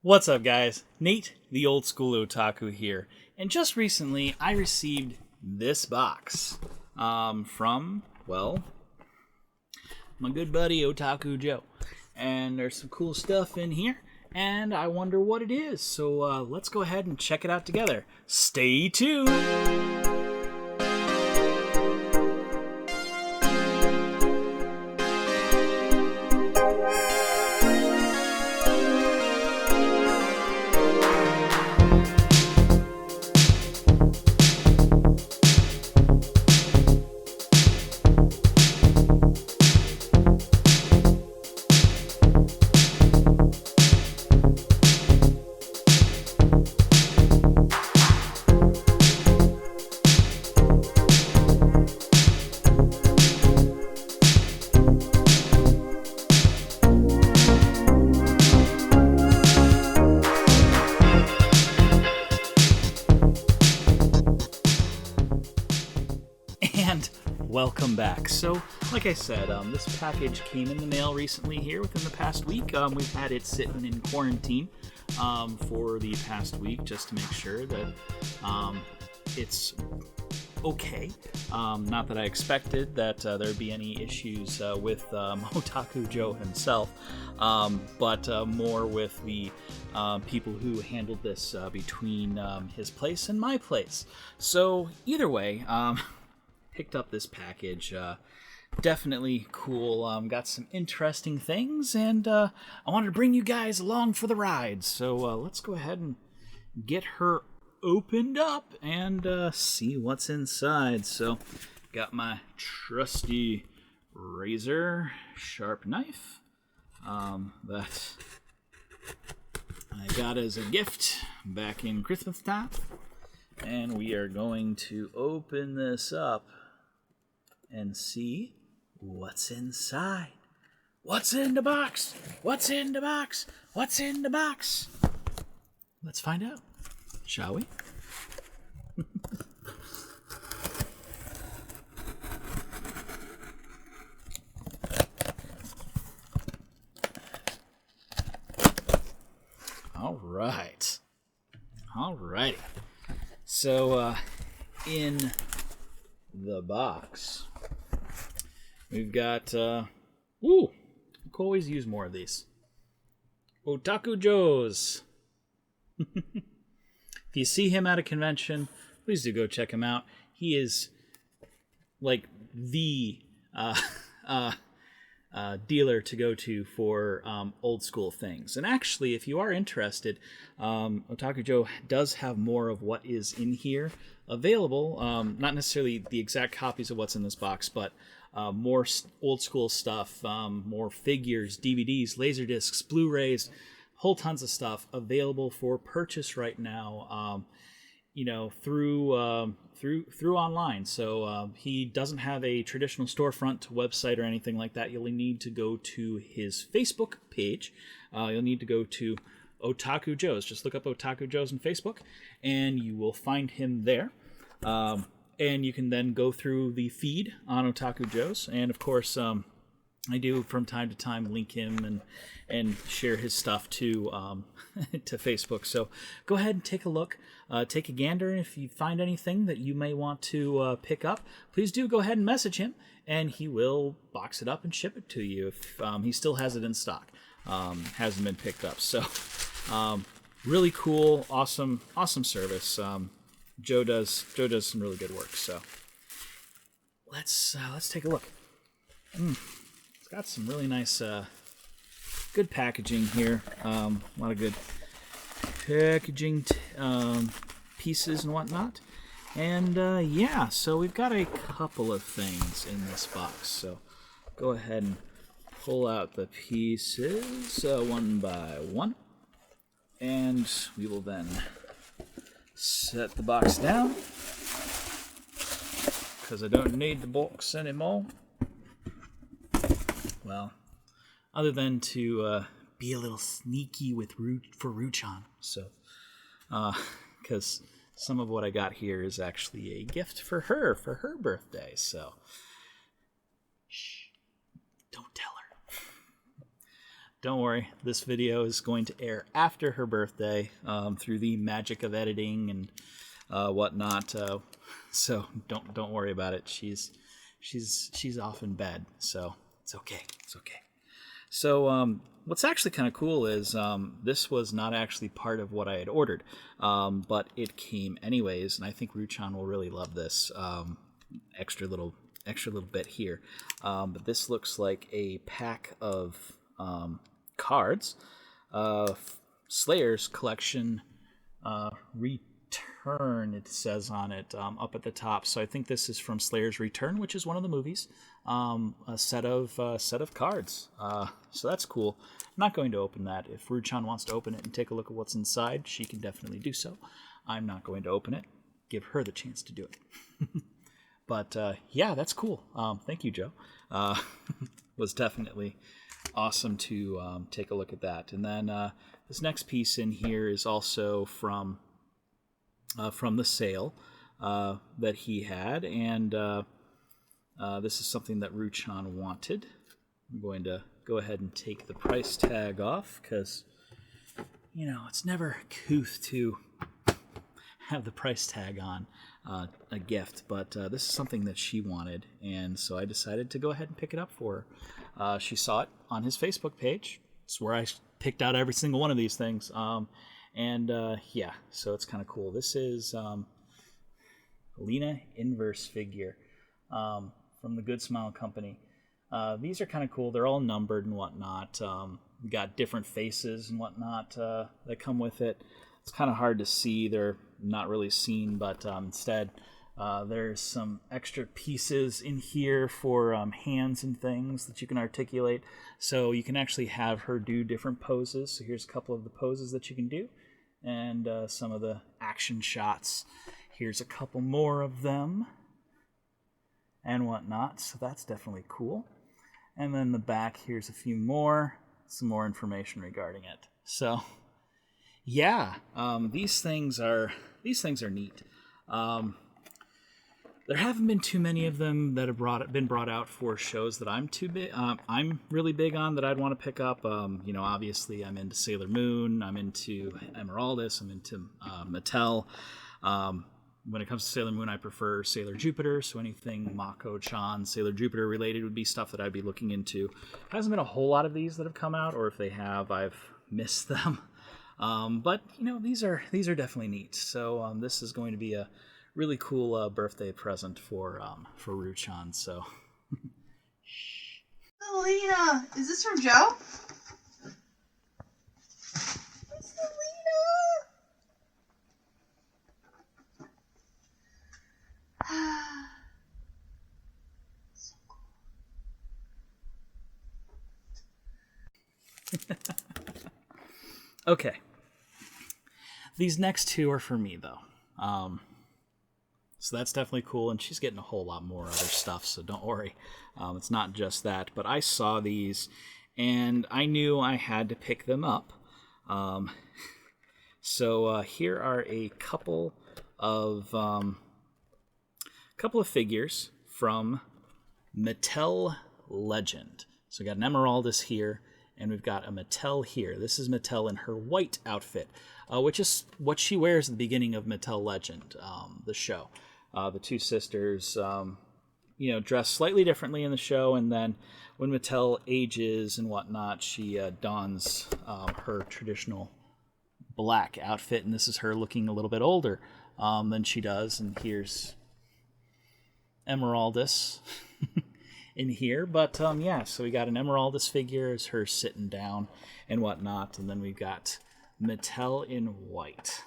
What's up, guys? Nate, the old school otaku here, and just recently I received this box from, well, my good buddy Otaku Joe, and there's some cool stuff in here, and I wonder what it is, so let's go ahead and check it out together. Stay tuned! And welcome back. So, like I said, this package came in the mail recently here within the past week. We've had it sitting in quarantine for the past week just to make sure that it's okay. Not that I expected that there'd be any issues with Otaku Joe himself, but more with the people who handled this between his place and my place. So, either way, picked up this package. Definitely cool. Got some interesting things, and I wanted to bring you guys along for the ride. So let's go ahead and get her opened up and see what's inside. So, got my trusty razor sharp knife that I got as a gift back in Christmas time. And we are going to open this up and see what's inside. What's in the box? What's in the box? What's in the box? Let's find out, shall we? All right. Alrighty. So, in the box, we've got, we could always use more of these. Otaku Joe's. If you see him at a convention, please do go check him out. He is like the dealer to go to for old school things. And actually, if you are interested, Otaku Joe does have more of what is in here available. Not necessarily the exact copies of what's in this box, but more old school stuff, more figures, DVDs, Laserdiscs, Blu-rays, whole tons of stuff available for purchase right now. Through online. So he doesn't have a traditional storefront website or anything like that. You'll need to go to his Facebook page. You'll need to go to Otaku Joe's. Just look up Otaku Joe's on Facebook, and you will find him there. And you can then go through the feed on Otaku Joe's. And of course, I do from time to time link him and share his stuff to to Facebook. So go ahead and take a look, take a gander. If you find anything that you may want to pick up, please do go ahead and message him, and he will box it up and ship it to you if he still has it in stock. Hasn't been picked up. So really cool, awesome service. Joe does some really good work. So let's take a look. It's got some really nice, good packaging here. A lot of good packaging pieces and whatnot. And yeah, so we've got a couple of things in this box. So go ahead and pull out the pieces one by one. And we will then set the box down, because I don't need the box anymore. Well, other than to be a little sneaky for Ruchan. So, because some of what I got here is actually a gift for her birthday. So, shh, don't tell her. Don't worry, this video is going to air after her birthday through the magic of editing and whatnot. So don't worry about it. She's off in bed, so it's okay. It's okay. So what's actually kind of cool is this was not actually part of what I had ordered, but it came anyways, and I think Ruchan will really love this extra little bit here. But this looks like a pack of cards, Slayer's collection Return, it says on it up at the top. So I think this is from Slayer's Return, which is one of the movies. A set of cards. So that's cool. I'm not going to open that. If Ruchan wants to open it and take a look at what's inside, she can definitely do so. I'm not going to open it. Give her the chance to do it. But yeah, that's cool. Thank you, Joe. Was definitely awesome to take a look at that. And then this next piece in here is also from the sale that he had, and this is something that Ruchan wanted. I'm going to go ahead and take the price tag off because, you know, it's never couth to have the price tag on a gift, but this is something that she wanted, and so I decided to go ahead and pick it up for her. She saw it on his Facebook page. It's where I picked out every single one of these things. Yeah, so it's kind of cool. This is Lena Inverse figure from the Good Smile Company. These are kind of cool. They're all numbered and whatnot. We got different faces and whatnot that come with it. It's kind of hard to see. They're not really seen, but instead there's some extra pieces in here for hands and things that you can articulate. So you can actually have her do different poses. So here's a couple of the poses that you can do, and some of the action shots. Here's a couple more of them and whatnot. So that's definitely cool. And then the back, here's a few more, some more information regarding it. So yeah, these things are neat. There haven't been too many of them that have been brought out for shows that I'm really big on that I'd want to pick up. You know, obviously I'm into Sailor Moon, I'm into Emeraldus, I'm into Mattel. When it comes to Sailor Moon, I prefer Sailor Jupiter, so anything Mako-chan, Sailor Jupiter related would be stuff that I'd be looking into. Hasn't been a whole lot of these that have come out, or if they have, I've missed them. But you know, these are definitely neat. So this is going to be a really cool birthday present for Ruchan. So, Selena, is this from Joe? Selena. So cool. Okay. These next two are for me, though. So that's definitely cool, and she's getting a whole lot more other stuff, so don't worry. It's not just that. But I saw these, and I knew I had to pick them up. So here are a couple of figures from Mattel Legend. So we got an Emeraldus here, and we've got a Mattel here. This is Mattel in her white outfit, which is what she wears at the beginning of Mattel Legend, the show. The two sisters, you know, dress slightly differently in the show, and then when Mattel ages and whatnot, she dons her traditional black outfit, and this is her looking a little bit older than she does. And here's Emeraldus in here, but yeah, so we got an Emeraldus figure as her sitting down and whatnot, and then we've got Mattel in white.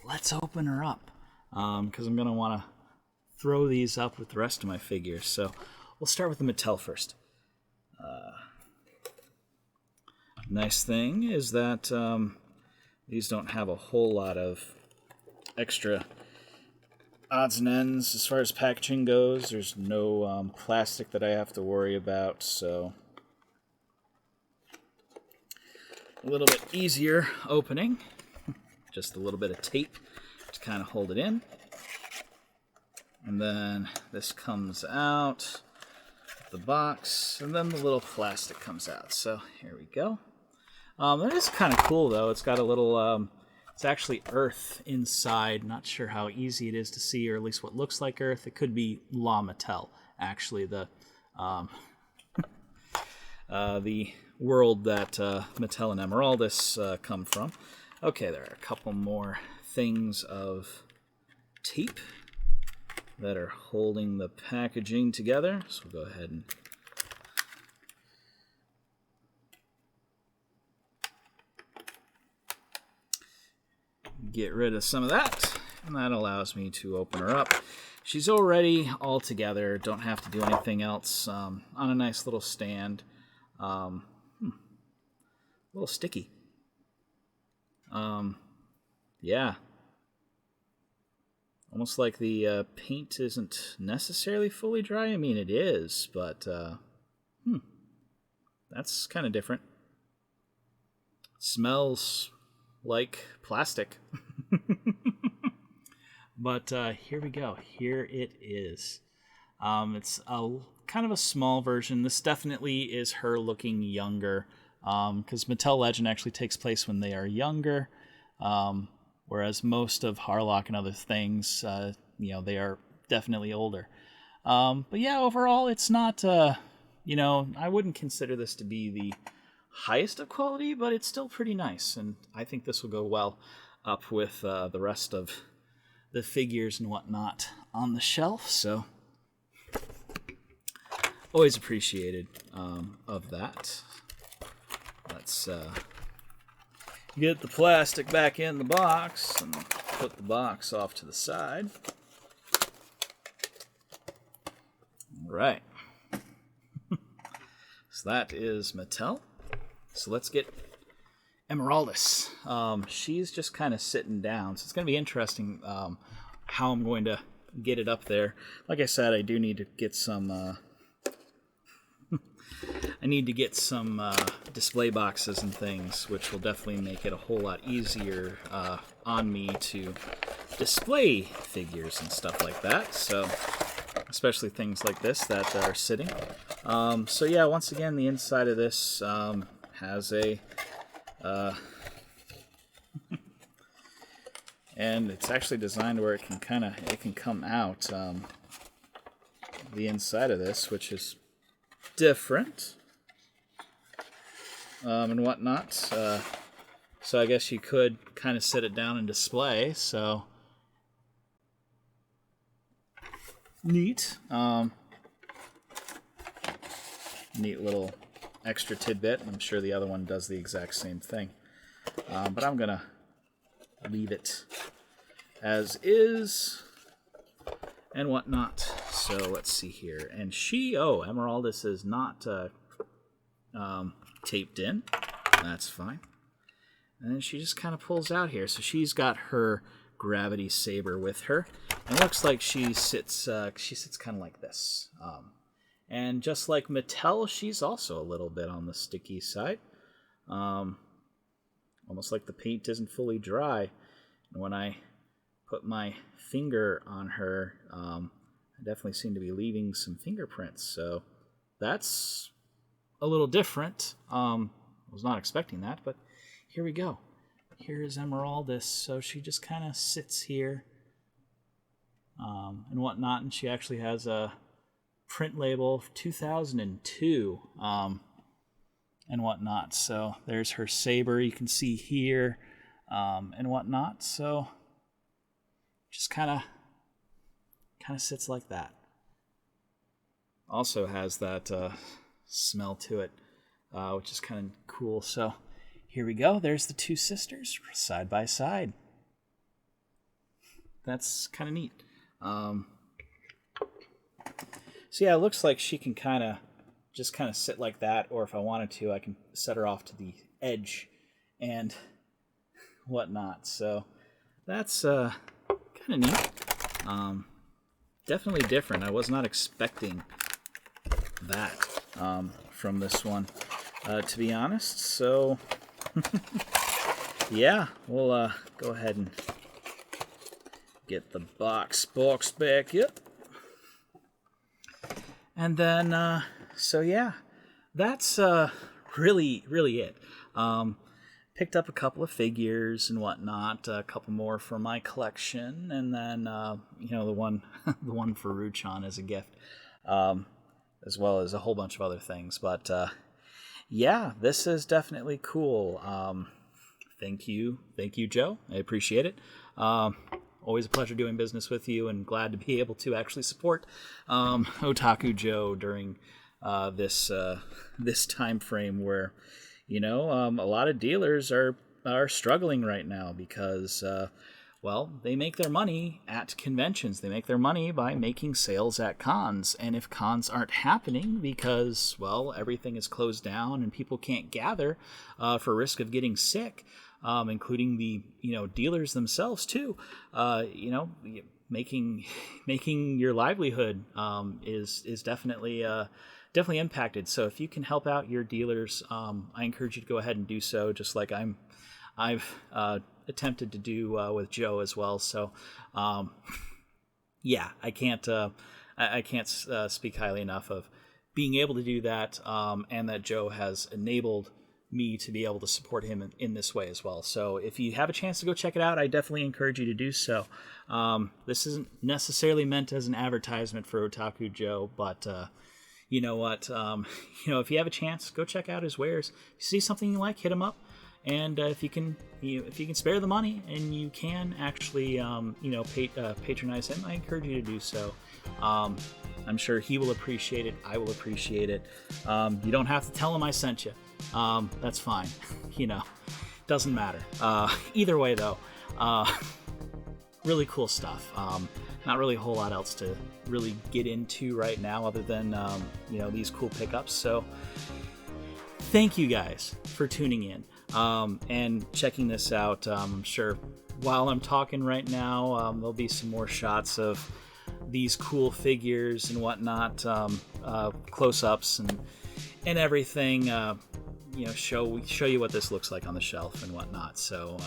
Let's open her up, because I'm going to want to throw these up with the rest of my figures. So we'll start with the Mattel first. Nice thing is that these don't have a whole lot of extra odds and ends as far as packaging goes. There's no plastic that I have to worry about, so a little bit easier opening. Just a little bit of tape to kind of hold it in. And then this comes out. the box, and then the little plastic comes out. So here we go. That is kind of cool, though. It's got a little, it's actually earth inside. Not sure how easy it is to see, or at least what looks like earth. It could be La Mattel, actually, the world that Mattel and Emeraldus come from. Okay, there are a couple more things of tape that are holding the packaging together. So we'll go ahead and get rid of some of that, and that allows me to open her up. She's already all together, don't have to do anything else, on a nice little stand. A little sticky. Yeah. Almost like the paint isn't necessarily fully dry. I mean, it is, but that's kind of different. Smells like plastic. But here we go. Here it is. It's a kind of a small version. This definitely is her looking younger, because Mattel Legend actually takes place when they are younger. Whereas most of Harlock and other things, they are definitely older. But yeah, overall, it's not, I wouldn't consider this to be the highest of quality, but it's still pretty nice. And I think this will go well up with the rest of the figures and whatnot on the shelf. So always appreciated of that. Let's get the plastic back in the box and put the box off to the side. All right. So that is Mattel. So let's get Emeraldus. She's just kind of sitting down, so it's going to be interesting how I'm going to get it up there. Like I said, I do need to get some display boxes and things, which will definitely make it a whole lot easier on me to display figures and stuff like that. So, especially things like this that are sitting. So yeah, once again, the inside of this has a and it's actually designed where it can come out the inside of this, which is different and whatnot. So I guess you could kind of sit it down and display. So neat. Neat little extra tidbit. I'm sure the other one does the exact same thing. But I'm gonna leave it as is and whatnot. So let's see here. And Emeraldus is not taped in. That's fine. And then she just kind of pulls out here. So she's got her gravity saber with her. And it looks like she sits kind of like this. And just like Mattel, she's also a little bit on the sticky side. Almost like the paint isn't fully dry. And when I put my finger on her, I definitely seem to be leaving some fingerprints. So that's a little different. I was not expecting that, but here we go. Here is Emeraldus. So she just kind of sits here and whatnot. And she actually has a print label of 2002 and whatnot. So there's her saber you can see here and whatnot. So just kind of sits like that. Also has that smell to it, which is kind of cool. So here we go. There's the two sisters side by side. That's kind of neat. So yeah, it looks like she can kind of sit like that, or if I wanted to, I can set her off to the edge and whatnot. So that's kind of neat. Definitely different. I was not expecting that from this one, to be honest. So yeah, we'll go ahead and get the box back up. And then So yeah, that's really it. Picked up a couple of figures and whatnot, a couple more for my collection, and then the one the one for Ruchan as a gift, as well as a whole bunch of other things. But yeah, this is definitely cool. Thank you, Joe. I appreciate it. Always a pleasure doing business with you, and glad to be able to actually support Otaku Joe during this time frame where a lot of dealers are struggling right now because they make their money at conventions. They make their money by making sales at cons, and if cons aren't happening because everything is closed down and people can't gather for risk of getting sick, including the dealers themselves too, making your livelihood is definitely impacted. So if you can help out your dealers, I encourage you to go ahead and do so, just like I've attempted to do with Joe as well. So yeah, I can't speak highly enough of being able to do that, and that Joe has enabled me to be able to support him in this way as well. So if you have a chance to go check it out, I definitely encourage you to do so. This isn't necessarily meant as an advertisement for Otaku Joe, but you know what? If you have a chance, go check out his wares. If you see something you like, hit him up. And if you can spare the money and you can actually, patronize him, I encourage you to do so. I'm sure he will appreciate it. I will appreciate it. You don't have to tell him I sent you. That's fine. Doesn't matter. Either way, though, really cool stuff. Not really a whole lot else to really get into right now other than, these cool pickups. So thank you guys for tuning in and checking this out. I'm sure while I'm talking right now, there'll be some more shots of these cool figures and whatnot, close-ups and everything. Show you what this looks like on the shelf and whatnot. So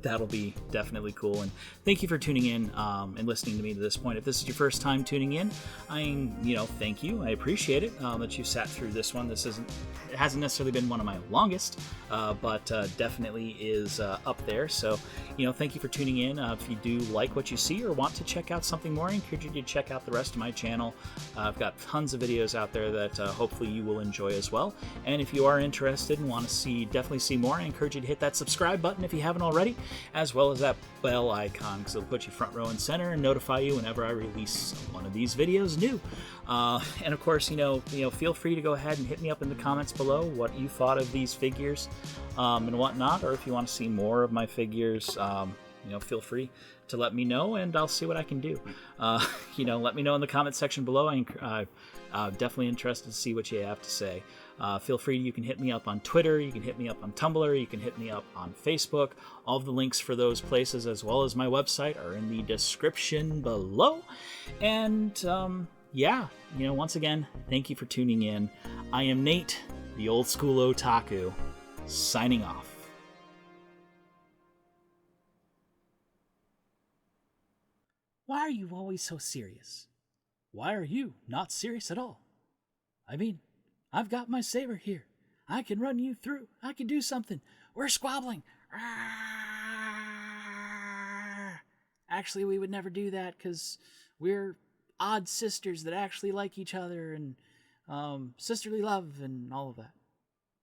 that'll be definitely cool. And thank you for tuning in and listening to me to this point. If this is your first time tuning in, thank you. I appreciate it that you sat through this one. It hasn't necessarily been one of my longest, but definitely is up there. So, thank you for tuning in. If you do like what you see or want to check out something more, I encourage you to check out the rest of my channel. I've got tons of videos out there that hopefully you will enjoy as well. And if you are interested and want to definitely see more, I encourage you to hit that subscribe button if you haven't already, as well as that bell icon, because it'll put you front row and center and notify you whenever I release one of these videos new. And of course, feel free to go ahead and hit me up in the comments below what you thought of these figures and whatnot, or if you want to see more of my figures, feel free to let me know, and I'll see what I can do. Let me know in the comment section below. I'm definitely interested to see what you have to say. Feel free, you can hit me up on Twitter, you can hit me up on Tumblr, you can hit me up on Facebook. All of the links for those places, as well as my website, are in the description below. And once again, thank you for tuning in. I am Nate, the old school otaku, signing off. Why are you always so serious? Why are you not serious at all? I mean, I've got my saber here. I can run you through. I can do something. We're squabbling. Actually, we would never do that because we're odd sisters that actually like each other and sisterly love and all of that.